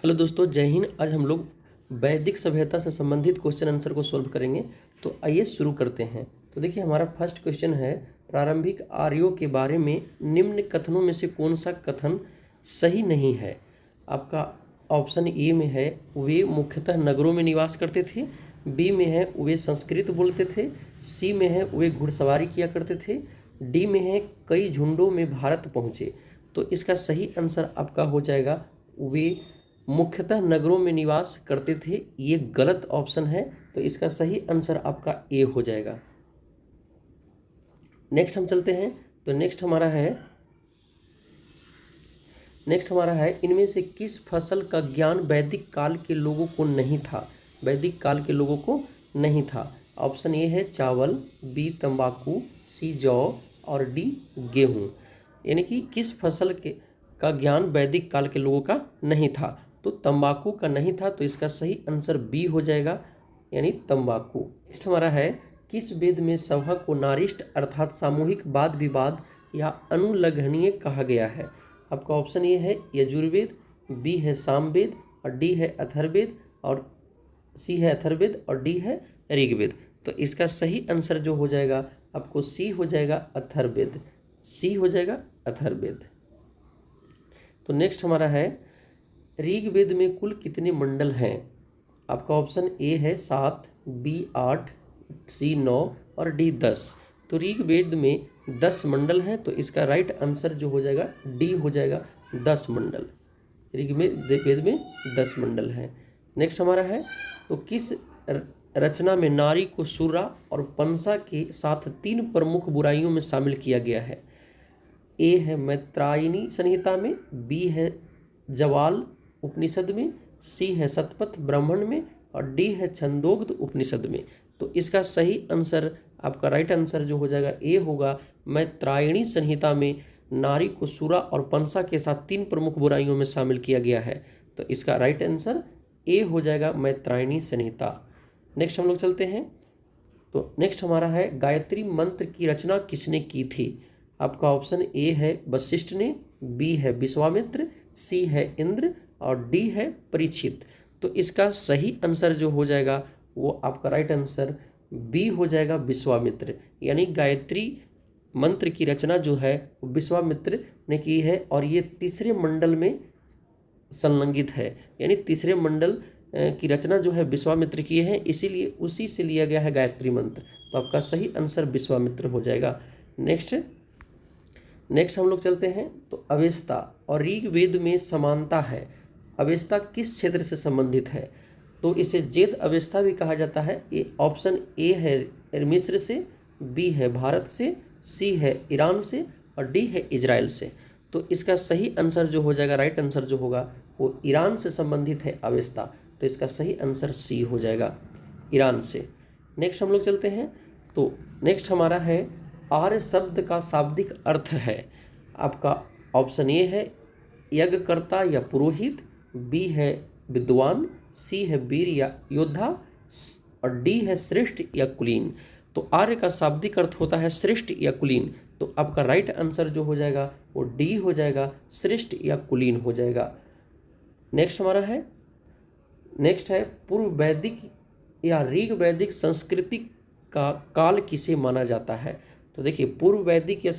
Hello दोस्तों, जय हिंद। आज हम लोग वैदिक सभ्यता से संबंधित क्वेश्चन आंसर को सॉल्व करेंगे। तो आइए शुरू करते हैं। तो देखिए, हमारा फर्स्ट क्वेश्चन है, प्रारंभिक आर्यों के बारे में निम्न कथनों में से कौन सा कथन सही नहीं है। आपका ऑप्शन ए में है, वे मुख्यतः नगरों में निवास करते थे। बी में है, वे संस्कृत बोलते थे। सी में है, वे घुड़सवारी किया करते थे। डी में है, कई झुंडों में भारत पहुँचे। तो इसका सही आंसर आपका हो जाएगा, वे मुख्यतः नगरों में निवास करते थे। ये गलत ऑप्शन है, तो इसका सही आंसर आपका ए हो जाएगा। नेक्स्ट हम चलते हैं। तो नेक्स्ट हमारा है इनमें से किस फसल का ज्ञान वैदिक काल के लोगों को नहीं था। वैदिक काल के लोगों को नहीं था। ऑप्शन ए है चावल, बी तंबाकू, सी जौ और डी गेहूँ। यानी कि किस फसल का ज्ञान वैदिक काल के लोगों का नहीं था। तो तंबाकू का नहीं था, तो इसका सही आंसर बी हो जाएगा, यानी तंबाकू। नेक्स्ट हमारा है, किस वेद में सभा को नारिष्ट अर्थात सामूहिक वाद विवाद या अनुलंघनीय कहा गया है। आपका ऑप्शन ए है यजुर्वेद, बी है सामवेद और डी है अथर्ववेद और सी है अथर्ववेद और डी है ऋग्वेद। तो इसका सही आंसर जो हो जाएगा आपको सी हो जाएगा, अथर्ववेद। सी हो जाएगा अथर्ववेद। तो नेक्स्ट हमारा है, ऋग्वेद में कुल कितने मंडल हैं। आपका ऑप्शन ए है 7, बी 8, सी 9 और डी 10। तो ऋग्वेद में 10 मंडल हैं, तो इसका राइट आंसर जो हो जाएगा डी हो जाएगा, 10 मंडल। ऋग्वेद में 10 मंडल हैं। नेक्स्ट हमारा है, तो किस रचना में नारी को सूरा और पंसा के साथ 3 प्रमुख बुराइयों में शामिल किया गया है। ए है मैत्रायणी संहिता में, बी है जवाल उपनिषद में, सी है शतपथ ब्राह्मण में और डी है छंदोग्ध उपनिषद में। तो इसका सही आंसर आपका राइट आंसर जो हो जाएगा ए होगा, मैत्रायणी संहिता में नारी को सूरा और पंसा के साथ 3 प्रमुख बुराइयों में शामिल किया गया है। तो इसका राइट आंसर ए हो जाएगा, मैत्रायणी संहिता। नेक्स्ट हम लोग चलते हैं। तो नेक्स्ट हमारा है, गायत्री मंत्र की रचना किसने की थी। आपका ऑप्शन ए है वशिष्ठ ने, बी है विश्वामित्र, सी है इंद्र और डी है परीक्षित। तो इसका सही आंसर जो हो जाएगा वो आपका राइट आंसर बी हो जाएगा, विश्वामित्र। यानी गायत्री मंत्र की रचना जो है वो विश्वामित्र ने की है और ये तीसरे मंडल में संलग्नित है। यानी तीसरे मंडल की रचना जो है विश्वामित्र की है, इसीलिए उसी से लिया गया है गायत्री मंत्र। तो आपका सही आंसर विश्वामित्र हो जाएगा। नेक्स्ट हम लोग चलते हैं। तो अवेस्ता और ऋग्वेद में समानता है। अवेस्ता किस क्षेत्र से संबंधित है। तो इसे जेद अवेस्ता भी कहा जाता है। ये ऑप्शन ए है मिस्र से, बी है भारत से, सी है ईरान से और डी है इजराइल से। तो इसका सही आंसर जो हो जाएगा, राइट आंसर जो होगा वो ईरान से संबंधित है अवेस्ता। तो इसका सही आंसर सी हो जाएगा, ईरान से। नेक्स्ट हम लोग चलते हैं। तो नेक्स्ट हमारा है, आर्य शब्द का शाब्दिक अर्थ है। आपका ऑप्शन ए है यज्ञकर्ता या पुरोहित, बी है विद्वान, सी है वीर या योद्धा और डी है श्रेष्ठ या कुलीन। तो आर्य का शाब्दिक अर्थ होता है श्रेष्ठ या कुलीन। तो आपका राइट आंसर जो हो जाएगा वो डी हो जाएगा, श्रेष्ठ या कुलीन हो जाएगा। नेक्स्ट हमारा है, नेक्स्ट है, पूर्व वैदिक या ऋग वैदिक संस्कृति का काल किसे माना जाता है। तो देखिए, पूर्व वैदिक या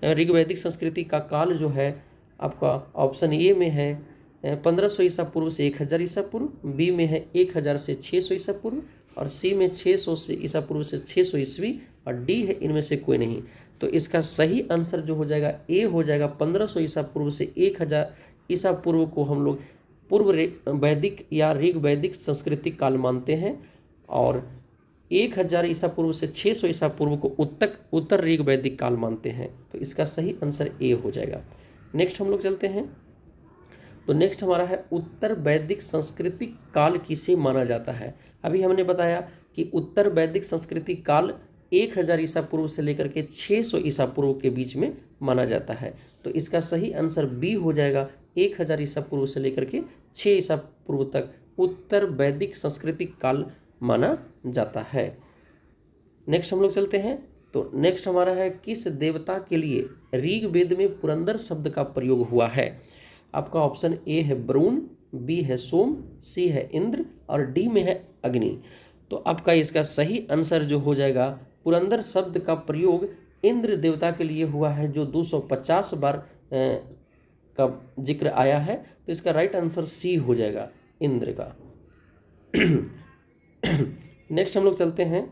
ऋग वैदिक संस्कृति का काल जो है आपका ऑप्शन ए में है 1500 ईसा पूर्व से 1000 ईसा पूर्व, बी में है 1000 से 600 ईसा पूर्व और सी में 600 से ईसा पूर्व से 600 ईस्वी और डी है इनमें से कोई नहीं। तो इसका सही आंसर जो हो जाएगा ए हो जाएगा, 1500 ईसा पूर्व से 1000 ईसा पूर्व को हम लोग पूर्व वैदिक या ऋग वैदिक संस्कृति काल मानते हैं और 1000 ईसा पूर्व से 600 ईसा पूर्व को उत्तर ऋग वैदिक काल मानते हैं। तो इसका सही आंसर ए हो जाएगा। नेक्स्ट हम लोग चलते हैं। तो नेक्स्ट हमारा है, उत्तर वैदिक संस्कृति काल किसे माना जाता है। अभी हमने बताया कि उत्तर वैदिक संस्कृति काल 1000 ईसा पूर्व से लेकर के 600 ईसा पूर्व के बीच में माना जाता है। तो इसका सही आंसर बी हो जाएगा, 1000 ईसा पूर्व से लेकर के 6 ईसा पूर्व तक उत्तर वैदिक संस्कृति काल माना जाता है। नेक्स्ट हम लोग चलते हैं। तो नेक्स्ट हमारा है, किस देवता के लिए ऋग्वेद में पुरंदर शब्द का प्रयोग हुआ है। आपका ऑप्शन ए है वरुण, बी है सोम, सी है इंद्र और डी में है अग्नि। तो आपका इसका सही आंसर जो हो जाएगा, पुरंदर शब्द का प्रयोग इंद्र देवता के लिए हुआ है, जो 250 बार का जिक्र आया है। तो इसका राइट आंसर सी हो जाएगा, इंद्र का। नेक्स्ट हम लोग चलते हैं।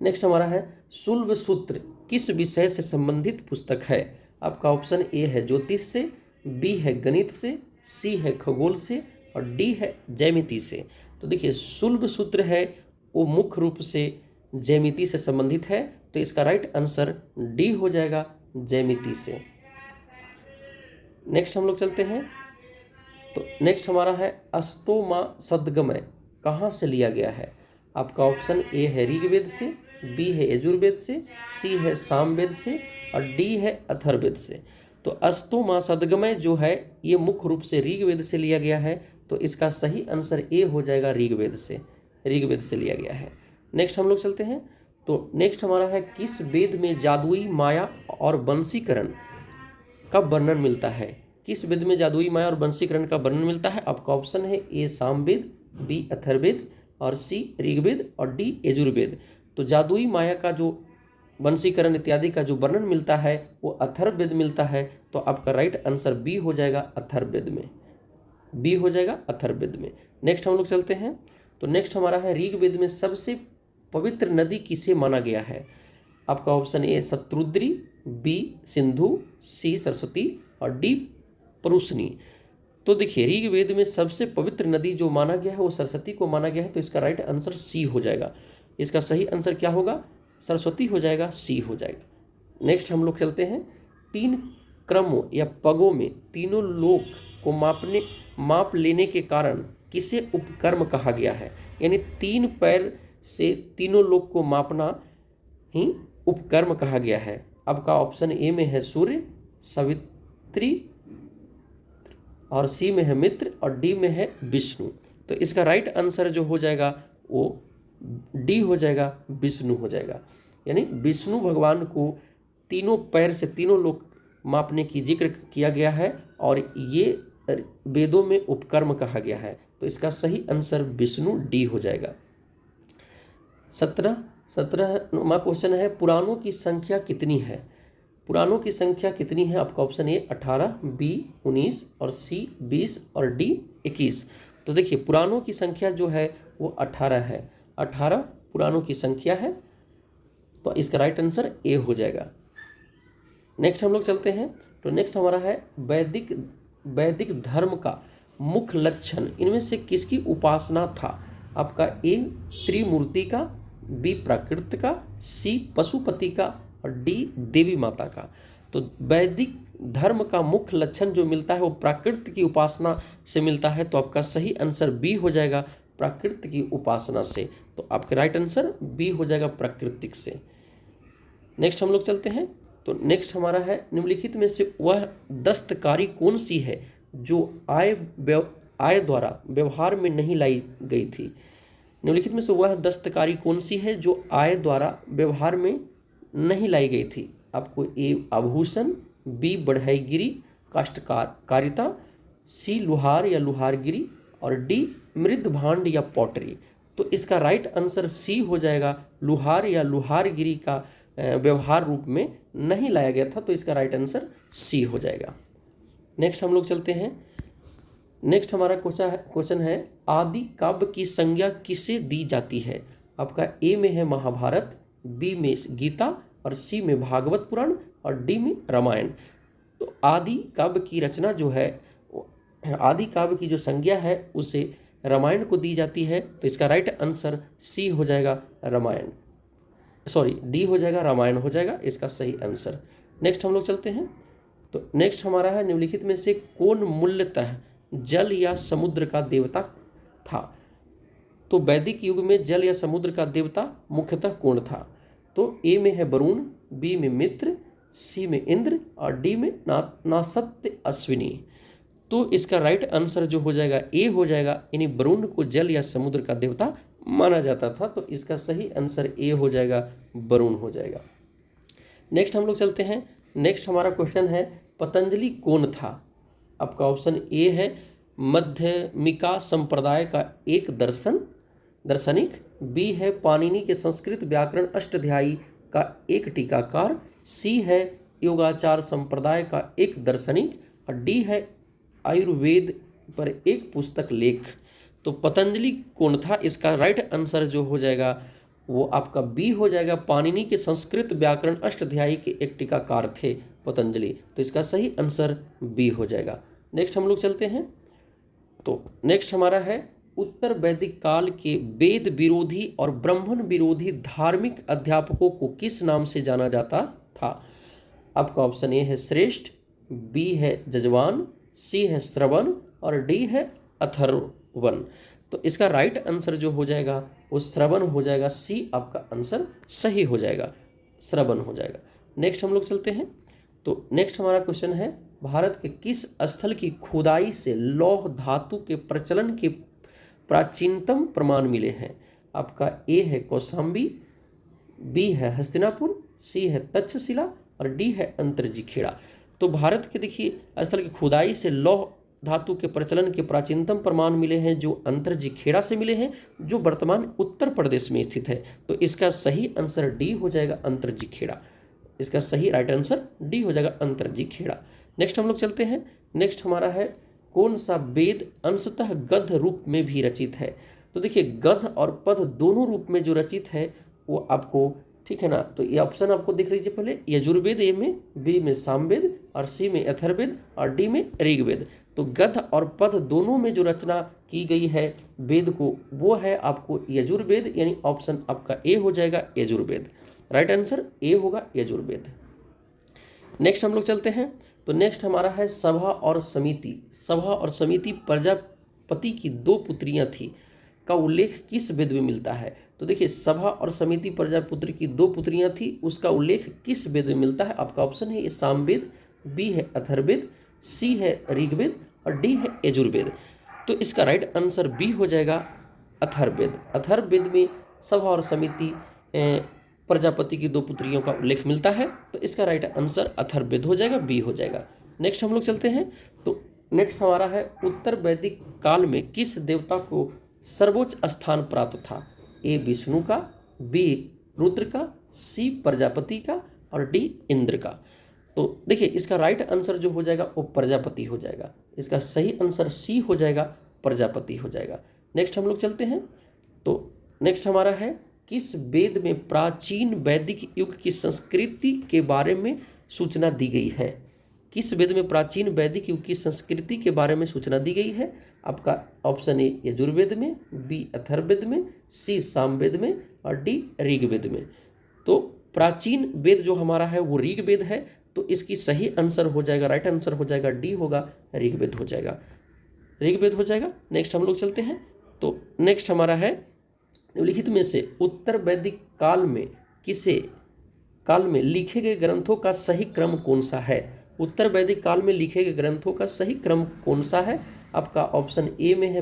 नेक्स्ट हमारा है शुल्ब सूत्र किस विषय से संबंधित पुस्तक है। आपका ऑप्शन ए है ज्योतिष से, बी है गणित से, सी है खगोल से और डी है ज्यामिति से। तो देखिए शुल्ब सूत्र है वो मुख्य रूप से ज्यामिति से संबंधित है, तो इसका राइट आंसर डी हो जाएगा, ज्यामिति से। नेक्स्ट हम लोग चलते हैं। तो नेक्स्ट हमारा है अस्तोमा सद्गमय कहाँ से लिया गया है। आपका ऑप्शन ए है ऋग्वेद से, बी है यजुर्वेद से, सी है सामवेद से और डी है अथर्ववेद से। तो अस्तोमा सद्गमय जो है ये मुख्य रूप से ऋग्वेद से लिया गया है, तो इसका सही आंसर ए हो जाएगा, ऋग्वेद से, ऋग्वेद से लिया गया है। नेक्स्ट हम लोग चलते हैं। तो नेक्स्ट हमारा है किस वेद में जादुई माया और वंशीकरण का वर्णन मिलता है। किस वेद में जादुई माया और वंशीकरण का वर्णन मिलता है। आपका ऑप्शन है ए सामवेद, बी अथर्ववेद और सी ऋग्वेद और डी यजुर्वेद। तो जादुई माया का जो वंशीकरण इत्यादि का जो वर्णन मिलता है वो अथर्ववेद मिलता है, तो आपका राइट आंसर बी हो जाएगा, अथर्ववेद में, बी हो जाएगा अथर्ववेद में। नेक्स्ट हम लोग चलते हैं। तो नेक्स्ट हमारा है ऋग्वेद में सबसे पवित्र नदी किसे माना गया है। आपका ऑप्शन ए शत्रुद्री, बी सिंधु, सी सरस्वती और डी परुशनी। तो देखिए ऋग्वेद में सबसे पवित्र नदी जो माना गया है वो सरस्वती को माना गया है, तो इसका राइट आंसर सी हो जाएगा। इसका सही आंसर क्या होगा, सरस्वती हो जाएगा, सी हो जाएगा। नेक्स्ट हम लोग चलते हैं। 3 क्रमों या पगों में तीनों लोक को माप लेने के कारण किसे उपकर्म कहा गया है। यानी 3 पैर से तीनों लोक को मापना ही उपकर्म कहा गया है। आपका ऑप्शन ए में है सूर्य, सावित्री और सी में है मित्र और डी में है विष्णु। तो इसका राइट आंसर जो हो जाएगा वो डी हो जाएगा, विष्णु हो जाएगा। यानी विष्णु भगवान को तीनों पैर से तीनों लोक मापने की जिक्र किया गया है और ये वेदों में उपकर्म कहा गया है, तो इसका सही आंसर विष्णु डी हो जाएगा। 17वां क्वेश्चन है पुराणों की संख्या कितनी है। पुराणों की संख्या कितनी है। आपका ऑप्शन ए 18, बी 19 और सी 20 और डी 21। तो देखिए पुराणों की संख्या जो है वो 18 है, 18 पुराणों की संख्या है, तो इसका राइट आंसर ए हो जाएगा। नेक्स्ट हम लोग चलते हैं। तो नेक्स्ट हमारा है वैदिक धर्म का मुख्य लक्षण इनमें से किसकी उपासना था। आपका ए त्रिमूर्ति का, बी प्राकृत का, सी पशुपति का और डी देवी माता का। तो वैदिक धर्म का मुख्य लक्षण जो मिलता है वो प्राकृत की उपासना से मिलता है, तो आपका सही आंसर बी हो जाएगा, प्राकृत की उपासना से। तो आपका राइट आंसर बी हो जाएगा, प्राकृतिक से। नेक्स्ट हम लोग चलते हैं। तो नेक्स्ट हमारा है निम्नलिखित में से वह दस्तकारी कौन सी है जो आय द्वारा व्यवहार में नहीं लाई गई थी। निम्नलिखित में से वह दस्तकारी कौन सी है जो आय द्वारा व्यवहार में नहीं लाई गई थी। आपको ए आभूषण, बी बढ़ईगिरी काष्ठकारिता, सी लोहार या लोहारगिरी और डी मृद भांड या पॉटरी। तो इसका राइट आंसर सी हो जाएगा, लोहार या लोहारगिरी का व्यवहार रूप में नहीं लाया गया था, तो इसका राइट आंसर सी हो जाएगा। नेक्स्ट हम लोग चलते हैं। नेक्स्ट हमारा क्वेश्चन है आदि काव्य की संज्ञा किसे दी जाती है। आपका ए में है महाभारत, बी में गीता और सी में भागवत पुराण और डी में रामायण। तो आदि काव्य की रचना जो है, आदि काव्य की जो संज्ञा है उसे रामायण को दी जाती है, तो इसका राइट आंसर सी हो जाएगा, रामायण, सॉरी डी हो जाएगा, रामायण हो जाएगा इसका सही आंसर। नेक्स्ट हम लोग चलते हैं। तो नेक्स्ट हमारा है निम्नलिखित में से कौन मूलतः जल या समुद्र का देवता था। तो वैदिक युग में जल या समुद्र का देवता मुख्यतः कौन था। तो ए में है वरुण, बी में मित्र, सी में इंद्र और डी में नासत्य अश्विनी। तो इसका राइट आंसर जो हो जाएगा ए हो जाएगा, यानी वरुण को जल या समुद्र का देवता माना जाता था, तो इसका सही आंसर ए हो जाएगा, वरुण हो जाएगा। नेक्स्ट हम लोग चलते हैं। नेक्स्ट हमारा क्वेश्चन है पतंजलि कौन था। आपका ऑप्शन ए है मध्यमिका संप्रदाय का एक दार्शनिक, बी है पाणिनि के संस्कृत व्याकरण अष्टाध्यायी का एक टीकाकार, सी है योगाचार संप्रदाय का एक दार्शनिक और डी है आयुर्वेद पर एक पुस्तक लेख। तो पतंजलि कौन था? इसका राइट आंसर जो हो जाएगा वो आपका बी हो जाएगा, पाणिनि के संस्कृत व्याकरण अष्टाध्यायी के एक टीकाकार थे पतंजलि। तो इसका सही आंसर बी हो जाएगा। नेक्स्ट हम लोग चलते हैं। तो नेक्स्ट हमारा है उत्तर वैदिक काल के वेद विरोधी और ब्राह्मण विरोधी धार्मिक अध्यापकों को किस नाम से जाना जाता था? आपका ऑप्शन ए है श्रेष्ठ, बी है जजवान, सी है श्रवण और डी है अथर्वन। तो इसका राइट आंसर जो हो जाएगा वो श्रवण हो जाएगा, सी आपका आंसर सही हो जाएगा, श्रवण हो जाएगा। नेक्स्ट हम लोग चलते हैं। तो नेक्स्ट हमारा क्वेश्चन है भारत के किस स्थल की खुदाई से लौह धातु के प्रचलन के प्राचीनतम प्रमाण मिले हैं? आपका ए है कौशाम्बी, बी है हस्तिनापुर, सी है तक्षशिला और डी है अंतर्जिखेड़ा। तो भारत के देखिए स्थल की खुदाई से लौह धातु के प्रचलन के प्राचीनतम प्रमाण मिले हैं जो अंतर्जिखेड़ा से मिले हैं, जो वर्तमान उत्तर प्रदेश में स्थित है। तो इसका सही आंसर डी हो जाएगा, अंतर्जिखेड़ा। इसका सही राइट आंसर डी हो जाएगा, अंतर्जिखेड़ा। नेक्स्ट हम लोग चलते हैं। नेक्स्ट हमारा है कौन सा वेद अंशतः गद्य रूप में भी रचित है? तो देखिए गद्य और पद्य दोनों रूप में जो रचित है वो आपको, ठीक है ना, तो ये ऑप्शन आपको दिख लीजिए पहले, यजुर्वेद ए में, बी में सामवेद और सी में अथर्ववेद और डी में ऋग्वेद। तो गद्य और पद्य दोनों में जो रचना की गई है वेद को वो है आपको यजुर्वेद, यानी ऑप्शन आपका ए हो जाएगा यजुर्वेद। राइट आंसर ए होगा यजुर्वेद। नेक्स्ट हम लोग चलते हैं। तो नेक्स्ट हमारा है सभा और समिति। सभा और समिति प्रजापति की दो पुत्रियां थी का उल्लेख किस वेद में मिलता है? तो देखिए सभा और समिति प्रजापुत्र की दो पुत्रियां थी, उसका उल्लेख किस वेद में मिलता है? आपका ऑप्शन है ए सामवेद, बी है अथर्ववेद, सी है ऋग्वेद और डी है यजुर्वेद। तो इसका राइट आंसर बी हो जाएगा अथर्ववेद। अथर्ववेद में सभा और समिति प्रजापति की दो पुत्रियों का उल्लेख मिलता है, तो इसका राइट आंसर अथर्ववेद हो जाएगा, बी हो जाएगा। नेक्स्ट हम लोग चलते हैं। तो नेक्स्ट हमारा है उत्तर वैदिक काल में किस देवता को सर्वोच्च स्थान प्राप्त था? ए विष्णु का, बी रुद्र का, सी प्रजापति का और डी इंद्र का। तो देखिए इसका राइट आंसर जो हो जाएगा वो प्रजापति हो जाएगा। इसका सही आंसर सी हो जाएगा, प्रजापति हो जाएगा। नेक्स्ट हम लोग चलते हैं। तो नेक्स्ट हमारा है किस वेद में प्राचीन वैदिक युग की संस्कृति के बारे में सूचना दी गई है? किस वेद में प्राचीन वैदिक युग की संस्कृति के बारे में सूचना दी गई है? आपका ऑप्शन ए यजुर्वेद में, बी अथर्ववेद में, सी सामवेद में और डी ऋग्वेद में। तो प्राचीन वेद जो हमारा है वो ऋग्वेद है, तो इसकी सही आंसर हो जाएगा, राइट आंसर हो जाएगा डी होगा, ऋग्वेद हो जाएगा, ऋग्वेद हो जाएगा। नेक्स्ट हम लोग चलते हैं। तो नेक्स्ट हमारा है निम्नलिखित में से उत्तर वैदिक काल में लिखे गए ग्रंथों का सही क्रम कौन सा है? उत्तर वैदिक काल में लिखे गए ग्रंथों का सही क्रम कौन सा है? आपका ऑप्शन ए में है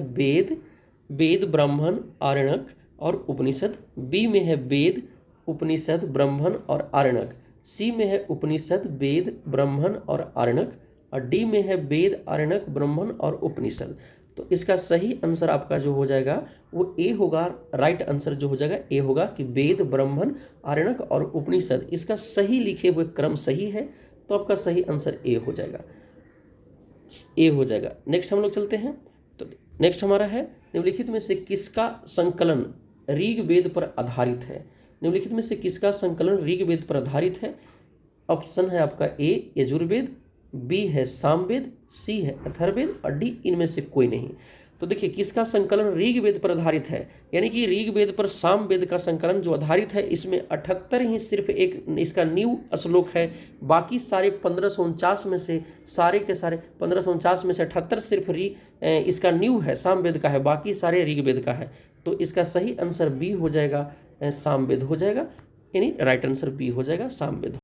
वेद ब्राह्मण आरण्यक और उपनिषद, बी में है वेद उपनिषद ब्राह्मण और आरण्यक, सी में है उपनिषद वेद ब्राह्मण और आरण्यक और डी में है वेद आरण्यक ब्राह्मण और उपनिषद। तो इसका सही आंसर आपका जो हो जाएगा वो ए होगा, राइट आंसर जो हो जाएगा ए होगा कि वेद ब्राह्मण आरण्यक और उपनिषद। इसका सही लिखे हुए क्रम सही है, तो आपका सही आंसर ए हो जाएगा, ए हो जाएगा। नेक्स्ट हम लोग चलते हैं। तो नेक्स्ट हमारा है निम्नलिखित में से किसका संकलन ऋग्वेद पर आधारित है? निम्नलिखित में से किसका संकलन ऋग्वेद पर आधारित है? ऑप्शन है आपका ए यजुर्वेद, बी है सामवेद, सी है अथर्ववेद और डी इनमें से कोई नहीं। तो देखिए किसका संकलन ऋग्वेद पर आधारित है, यानी कि ऋग्वेद पर सामवेद का संकलन जो आधारित है, इसमें 78 ही सिर्फ एक इसका न्यू श्लोक है, बाकी सारे 1549 में से सारे के सारे 1549 में से 78 सिर्फ इसका न्यू है, सामवेद का है, बाकी सारे ऋग्वेद का है। तो इसका सही आंसर बी हो जाएगा, सामवेद हो जाएगा, यानी राइट आंसर बी हो जाएगा, सामवेद।